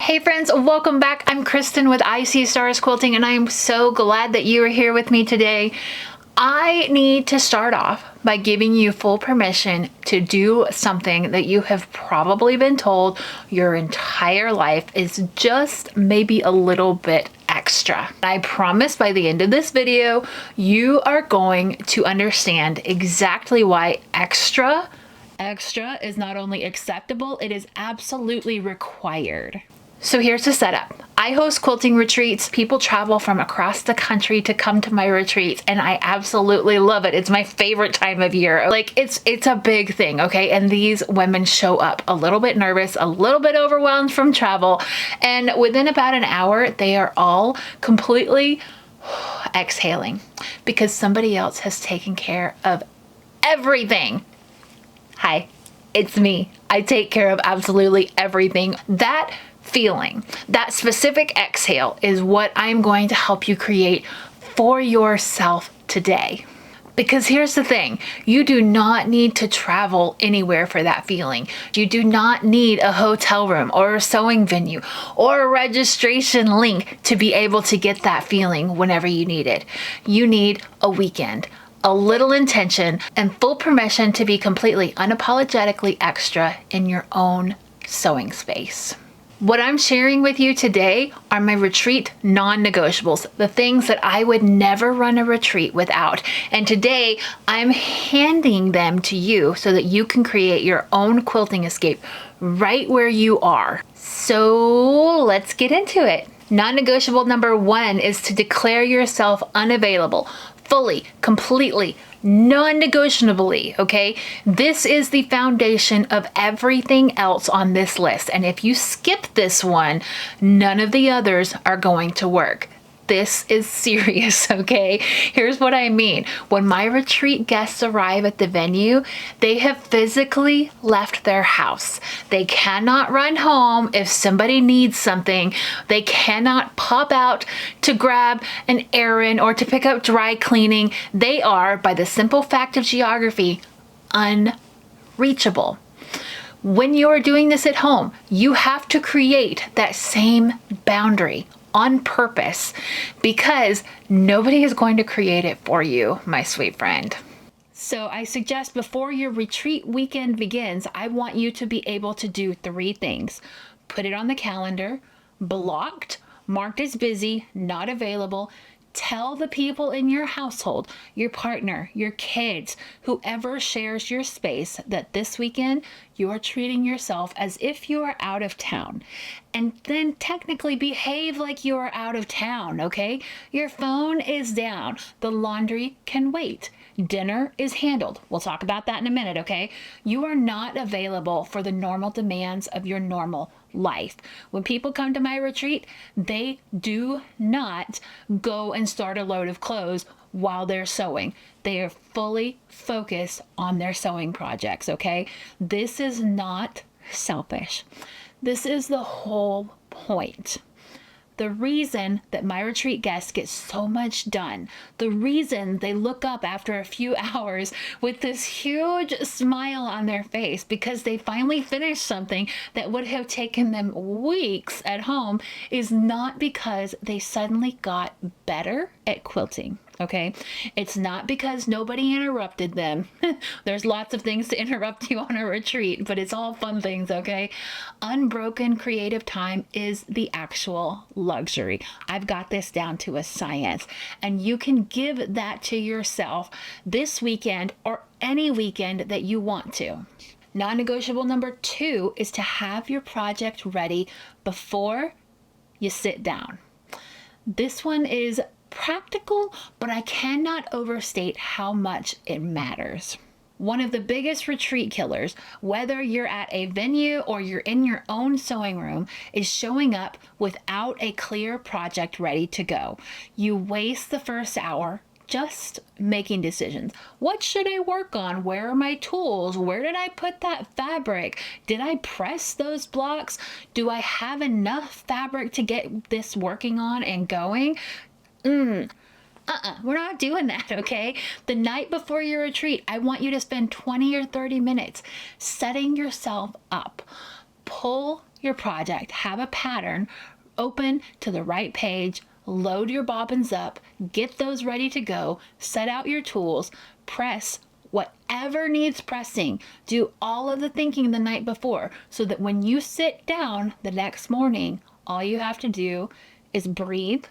Hey friends, welcome back. I'm Kristen with I See Stars Quilting, and I am so glad that you are here with me today. I need to start off by giving you full permission to do something that you have probably been told your entire life is just maybe a little bit extra. I promise by the end of this video, you are going to understand exactly why extra is not only acceptable, it is absolutely required. So here's the setup. I host quilting retreats. People travel from across the country to come to my retreats, and I absolutely love it. It's my favorite time of year. Like, it's a big thing, okay? And these women show up a little bit nervous, a little bit overwhelmed from travel, and within about an hour, they are all completely exhaling because somebody else has taken care of everything. Hi, it's me. I take care of absolutely everything. That feeling, that specific exhale is what I'm going to help you create for yourself today. Because here's the thing, you do not need to travel anywhere for that feeling. You do not need a hotel room or a sewing venue or a registration link to be able to get that feeling whenever you need it. You need a weekend, a little intention, and full permission to be completely unapologetically extra in your own sewing space. What I'm sharing with you today are my retreat non-negotiables, the things that I would never run a retreat without. And today I'm handing them to you so that you can create your own quilting escape right where you are. So let's get into it. Non-negotiable number 1 is to declare yourself unavailable, fully, completely, non-negotiably, okay? This is the foundation of everything else on this list. And if you skip this one, none of the others are going to work. This is serious, okay? Here's what I mean. When my retreat guests arrive at the venue, they have physically left their house. They cannot run home if somebody needs something. They cannot pop out to grab an errand or to pick up dry cleaning. They are, by the simple fact of geography, unreachable. When you are doing this at home, you have to create that same boundary on purpose, because nobody is going to create it for you, my sweet friend. So I suggest before your retreat weekend begins, I want you to be able to do 3 things. Put it on the calendar, blocked, marked as busy, not available. Tell the people in your household, your partner, your kids, whoever shares your space, that this weekend you are treating yourself as if you are out of town. And then technically behave like you are out of town, okay? Your phone is down. The laundry can wait. Dinner is handled. We'll talk about that in a minute, okay? You are not available for the normal demands of your normal life. When people come to my retreat, they do not go and start a load of clothes while they're sewing. They are fully focused on their sewing projects, okay? This is not selfish. This is the whole point. The reason that my retreat guests get so much done, the reason they look up after a few hours with this huge smile on their face because they finally finished something that would have taken them weeks at home, is not because they suddenly got better at quilting. Okay, it's not because nobody interrupted them. There's lots of things to interrupt you on a retreat, but it's all fun things, okay? Unbroken creative time is the actual luxury. I've got this down to a science, and you can give that to yourself this weekend or any weekend that you want to. Non-negotiable number 2 is to have your project ready before you sit down. This one is practical, but I cannot overstate how much it matters. One of the biggest retreat killers, whether you're at a venue or you're in your own sewing room, is showing up without a clear project ready to go. You waste the first hour just making decisions. What should I work on? Where are my tools? Where did I put that fabric? Did I press those blocks? Do I have enough fabric to get this working on and going? We're not doing that, okay? The night before your retreat, I want you to spend 20 or 30 minutes setting yourself up. Pull your project, have a pattern, open to the right page, load your bobbins up, get those ready to go, set out your tools, press whatever needs pressing, do all of the thinking the night before so that when you sit down the next morning, all you have to do is breathe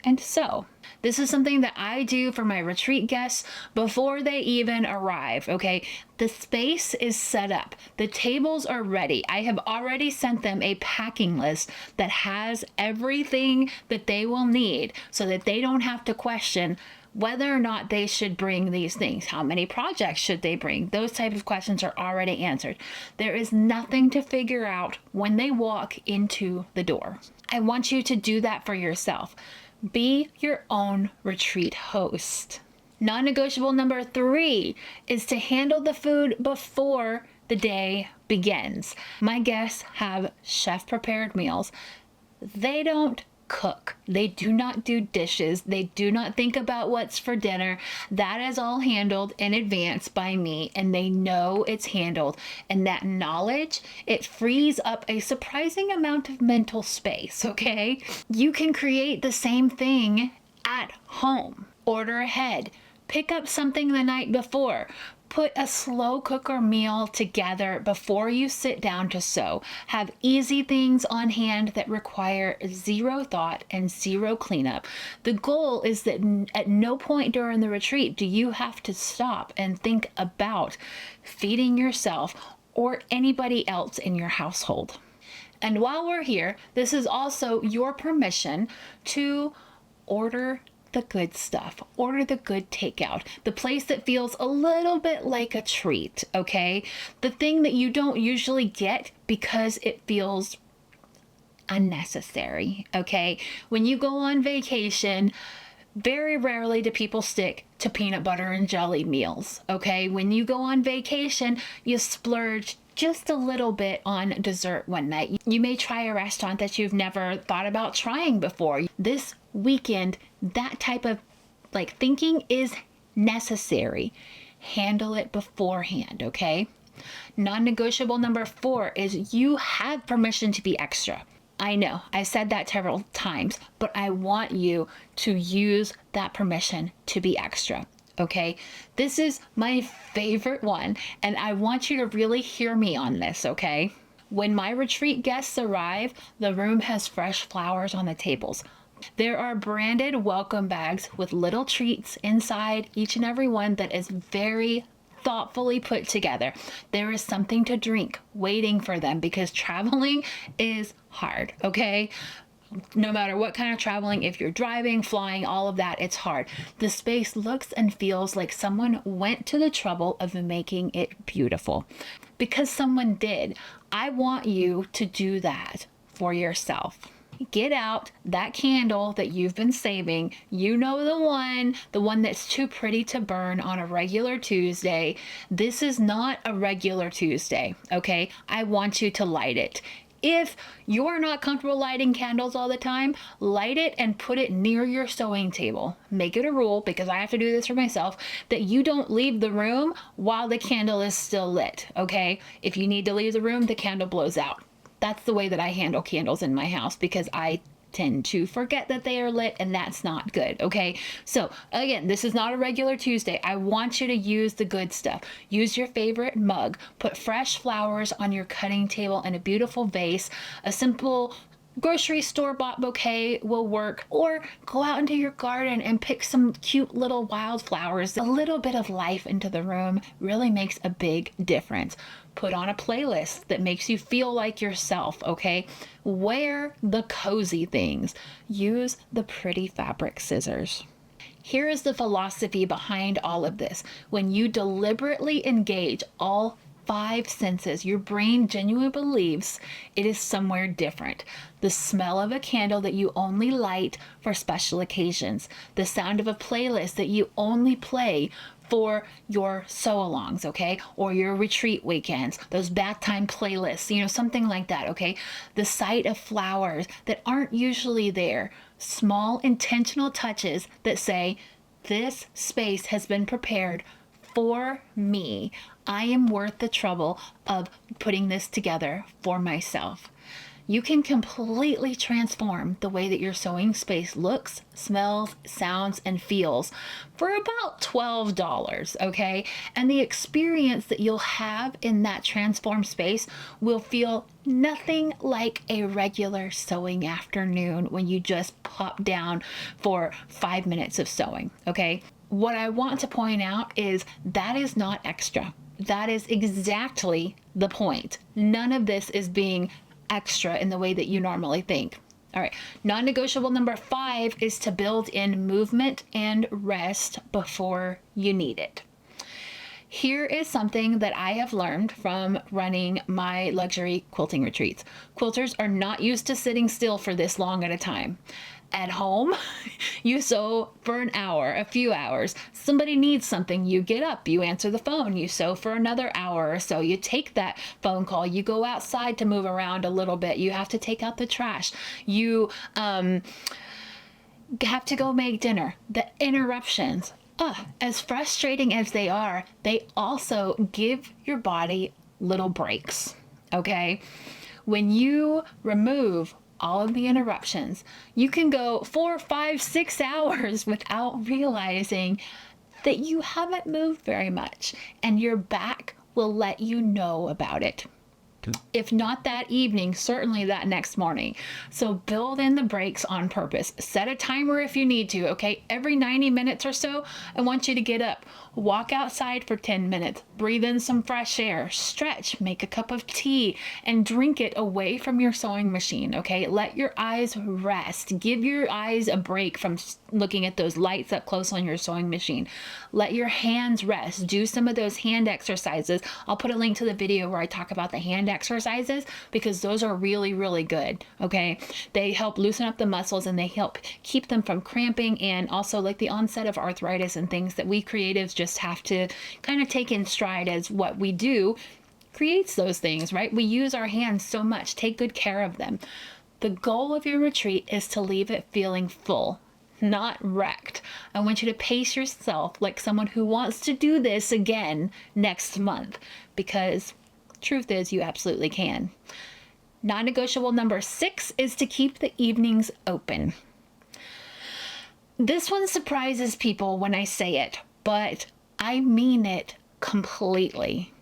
and sew. This is something that I do for my retreat guests before they even arrive, okay? The space is set up. The tables are ready. I have already sent them a packing list that has everything that they will need so that they don't have to question whether or not they should bring these things. How many projects should they bring? Those type of questions are already answered. There is nothing to figure out when they walk into the door. I want you to do that for yourself. Be your own retreat host. Non-negotiable number 3 is to handle the food before the day begins. My guests have chef-prepared meals. They don't cook. They do not do dishes. They do not think about what's for dinner. That is all handled in advance by me, and they know it's handled. And that knowledge, it frees up a surprising amount of mental space, okay? You can create the same thing at home. Order ahead. Pick up something the night before. Put a slow cooker meal together before you sit down to sew. Have easy things on hand that require zero thought and zero cleanup. The goal is that at no point during the retreat do you have to stop and think about feeding yourself or anybody else in your household. And while we're here, this is also your permission to order the good stuff. Order the good takeout. The place that feels a little bit like a treat, okay? The thing that you don't usually get because it feels unnecessary, okay? When you go on vacation, very rarely do people stick to peanut butter and jelly meals, okay? When you go on vacation, you splurge just a little bit on dessert one night. You may try a restaurant that you've never thought about trying before. This weekend, that type of thinking is necessary. Handle it beforehand, okay? Non-negotiable number 4 is you have permission to be extra. I know, I said that several times, but I want you to use that permission to be extra. Okay, this is my favorite one, and I want you to really hear me on this, okay? When my retreat guests arrive, the room has fresh flowers on the tables. There are branded welcome bags with little treats inside each and every one that is very thoughtfully put together. There is something to drink waiting for them because traveling is hard, okay? No matter what kind of traveling, if you're driving, flying, all of that, it's hard. The space looks and feels like someone went to the trouble of making it beautiful. Because someone did. I want you to do that for yourself. Get out that candle that you've been saving. You know the one that's too pretty to burn on a regular Tuesday. This is not a regular Tuesday, okay? I want you to light it. If you're not comfortable lighting candles all the time, light it and put it near your sewing table. Make it a rule, because I have to do this for myself, that you don't leave the room while the candle is still lit, okay? If you need to leave the room, the candle blows out. That's the way that I handle candles in my house, because I tend to forget that they are lit, and that's not good, okay? So again, this is not a regular Tuesday. I want you to use the good stuff. Use your favorite mug. Put fresh flowers on your cutting table and a beautiful vase. A simple grocery store bought bouquet will work, or go out into your garden and pick some cute little wildflowers. A little bit of life into the room really makes a big difference. Put on a playlist that makes you feel like yourself, okay? Wear the cozy things. Use the pretty fabric scissors. Here is the philosophy behind all of this. When you deliberately engage all 5 senses, your brain genuinely believes it is somewhere different. The smell of a candle that you only light for special occasions. The sound of a playlist that you only play for your sew-alongs, okay? Or your retreat weekends, those bath time playlists, something like that, okay? The sight of flowers that aren't usually there. Small intentional touches that say, this space has been prepared for me. I am worth the trouble of putting this together for myself. you can completely transform the way that your sewing space looks, smells, sounds, and feels for about $12, okay? And the experience that you'll have in that transformed space will feel nothing like a regular sewing afternoon when you just pop down for 5 minutes of sewing, okay? What I want to point out is that is not extra. That is exactly the point. None of this is being extra in the way that you normally think. All right, non-negotiable number 5 is to build in movement and rest before you need it. Here is something that I have learned from running my luxury quilting retreats. Quilters are not used to sitting still for this long at a time. At home, you sew for an hour, a few hours. Somebody needs something, you get up, you answer the phone, you sew for another hour or so. You take that phone call, you go outside to move around a little bit. You have to take out the trash. You have to go make dinner. The interruptions, as frustrating as they are, they also give your body little breaks, okay? When you remove all of the interruptions, you can go 4, 5, 6 hours without realizing that you haven't moved very much, and your back will let you know about it. If not that evening, certainly that next morning. So build in the breaks on purpose. Set a timer if you need to, okay? Every 90 minutes or so, I want you to get up, walk outside for 10 minutes, breathe in some fresh air, stretch, make a cup of tea, and drink it away from your sewing machine, okay? Let your eyes rest. Give your eyes a break from looking at those lights up close on your sewing machine. Let your hands rest. Do some of those hand exercises. I'll put a link to the video where I talk about the hand exercises because those are really, really good, okay? They help loosen up the muscles and they help keep them from cramping, and also like the onset of arthritis and things that we creatives just have to kind of take in stride as what we do creates those things, right? We use our hands so much. Take good care of them. The goal of your retreat is to leave it feeling full, not wrecked. I want you to pace yourself like someone who wants to do this again next month, because truth is you absolutely can. Non-negotiable number 6 is to keep the evenings open. This one surprises people when I say it, but I mean it completely.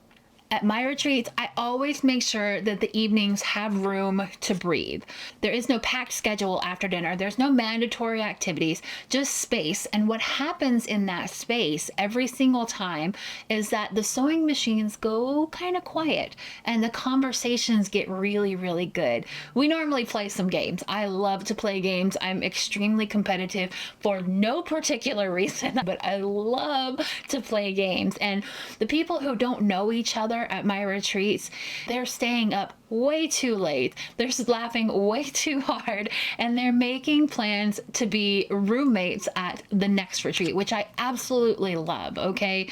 At my retreats, I always make sure that the evenings have room to breathe. There is no packed schedule after dinner. There's no mandatory activities, just space. And what happens in that space every single time is that the sewing machines go kind of quiet and the conversations get really, really good. We normally play some games. I love to play games. I'm extremely competitive for no particular reason, but I love to play games. And the people who don't know each other at my retreats, they're staying up way too late. They're laughing way too hard, and they're making plans to be roommates at the next retreat, which I absolutely love, okay?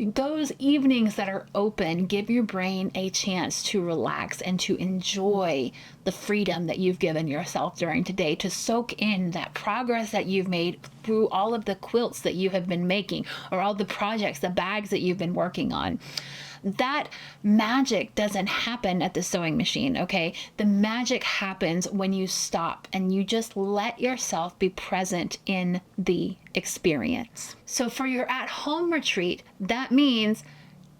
Those evenings that are open give your brain a chance to relax and to enjoy the freedom that you've given yourself during today, to soak in that progress that you've made through all of the quilts that you have been making, or all the projects, the bags that you've been working on. That magic doesn't happen at the sewing machine, okay? The magic happens when you stop and you just let yourself be present in the experience. So for your at-home retreat, that means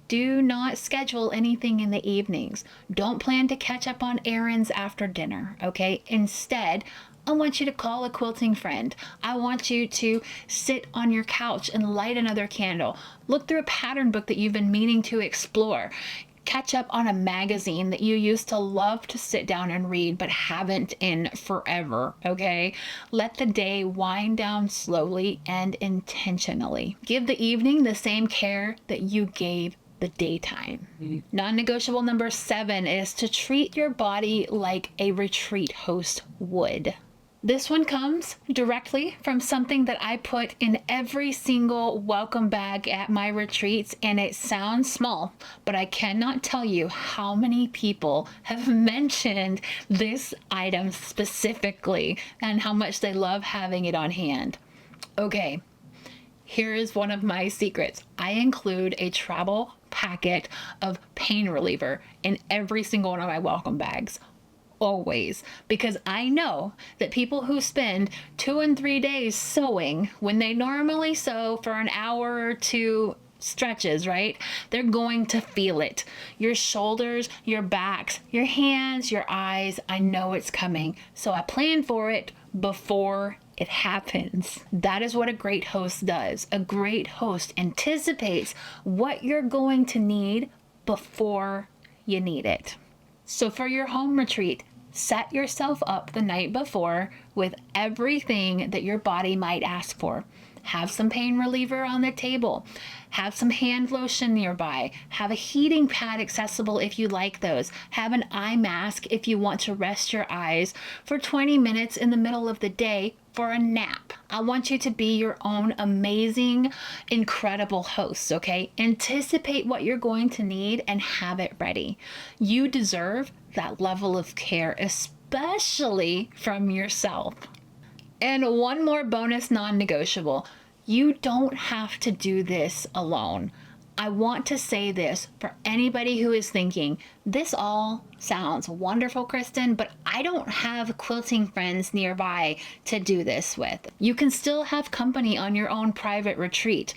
do not schedule anything in the evenings. Don't plan to catch up on errands after dinner, okay? Instead, I want you to call a quilting friend. I want you to sit on your couch and light another candle. Look through a pattern book that you've been meaning to explore. Catch up on a magazine that you used to love to sit down and read but haven't in forever, okay? Let the day wind down slowly and intentionally. Give the evening the same care that you gave the daytime. Non-negotiable number 7 is to treat your body like a retreat host would. This one comes directly from something that I put in every single welcome bag at my retreats, and it sounds small, but I cannot tell you how many people have mentioned this item specifically and how much they love having it on hand. Okay, here is one of my secrets. I include a travel packet of pain reliever in every single one of my welcome bags. always, because I know that people who spend 2 and 3 days sewing when they normally sew for an hour or two stretches, right? They're going to feel it. Your shoulders, your backs, your hands, your eyes. I know it's coming. So I plan for it before it happens. That is what a great host does. A great host anticipates what you're going to need before you need it. So for your home retreat, set yourself up the night before with everything that your body might ask for. Have some pain reliever on the table. Have some hand lotion nearby. Have a heating pad accessible if you like those. Have an eye mask if you want to rest your eyes for 20 minutes in the middle of the day for a nap. I want you to be your own amazing, incredible host, okay? Anticipate what you're going to need and have it ready. You deserve that level of care, especially from yourself. And one more bonus non-negotiable. You don't have to do this alone. I want to say this for anybody who is thinking, this all sounds wonderful, Kristen, but I don't have quilting friends nearby to do this with. You can still have company on your own private retreat.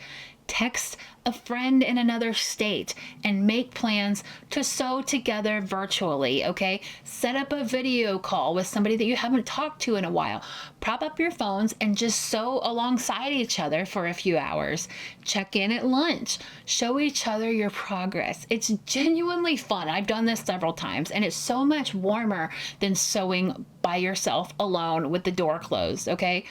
Text a friend in another state and make plans to sew together virtually, okay? Set up a video call with somebody that you haven't talked to in a while. Prop up your phones and just sew alongside each other for a few hours. Check in at lunch. Show each other your progress. It's genuinely fun. I've done this several times, and it's so much warmer than sewing by yourself alone with the door closed, okay?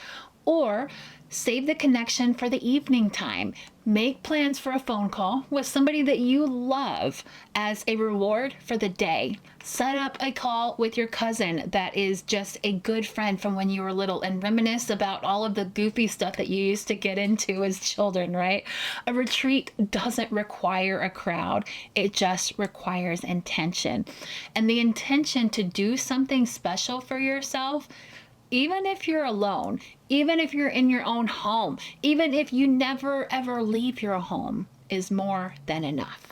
Or save the connection for the evening time. Make plans for a phone call with somebody that you love as a reward for the day. Set up a call with your cousin that is just a good friend from when you were little and reminisce about all of the goofy stuff that you used to get into as children, right? A retreat doesn't require a crowd. It just requires intention. And the intention to do something special for yourself, even if you're alone, even if you're in your own home, even if you never ever leave your home, is more than enough.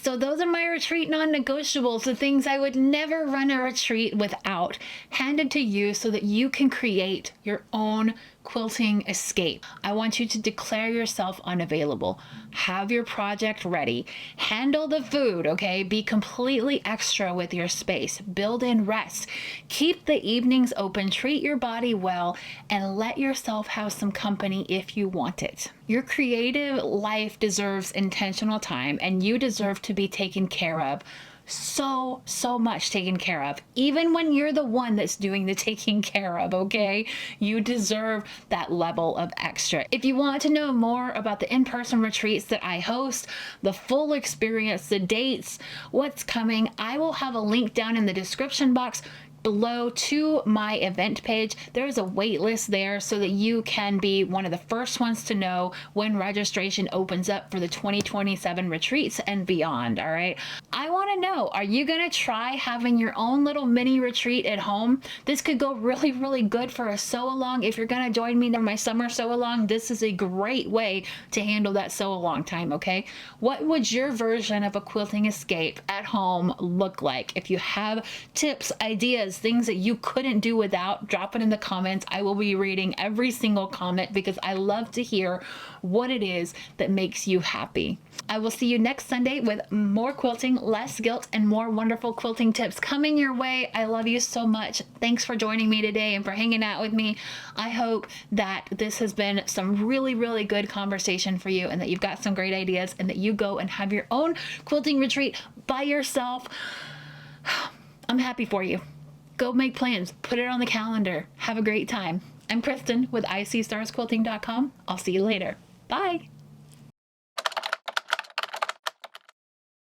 So those are my retreat non-negotiables, the things I would never run a retreat without, handed to you so that you can create your own quilting escape. I want you to declare yourself unavailable. Have your project ready. Handle the food, okay? Be completely extra with your space. Build in rest. Keep the evenings open. Treat your body well and let yourself have some company if you want it. Your creative life deserves intentional time, and you deserve to be taken care of. So much taken care of, even when you're the one that's doing the taking care of, okay? You deserve that level of extra. If you want to know more about the in-person retreats that I host, the full experience, the dates, what's coming, I will have a link down in the description box below to my event page. There is a wait list there so that you can be one of the first ones to know when registration opens up for the 2027 retreats and beyond, all right? I want to know, are you going to try having your own little mini retreat at home? This could go really, really good for a sew-along. If you're going to join me in my summer sew-along, this is a great way to handle that sew-along time, okay? What would your version of a quilting escape at home look like? If you have tips, ideas, things that you couldn't do without, drop it in the comments. I will be reading every single comment because I love to hear what it is that makes you happy. I will see you next Sunday with more quilting, less guilt, and more wonderful quilting tips coming your way. I love you so much. Thanks for joining me today and for hanging out with me. I hope that this has been some really, really good conversation for you and that you've got some great ideas and that you go and have your own quilting retreat by yourself. I'm happy for you. Go make plans. Put it on the calendar. Have a great time. I'm Kristen with ICStarsQuilting.com. I'll see you later. Bye.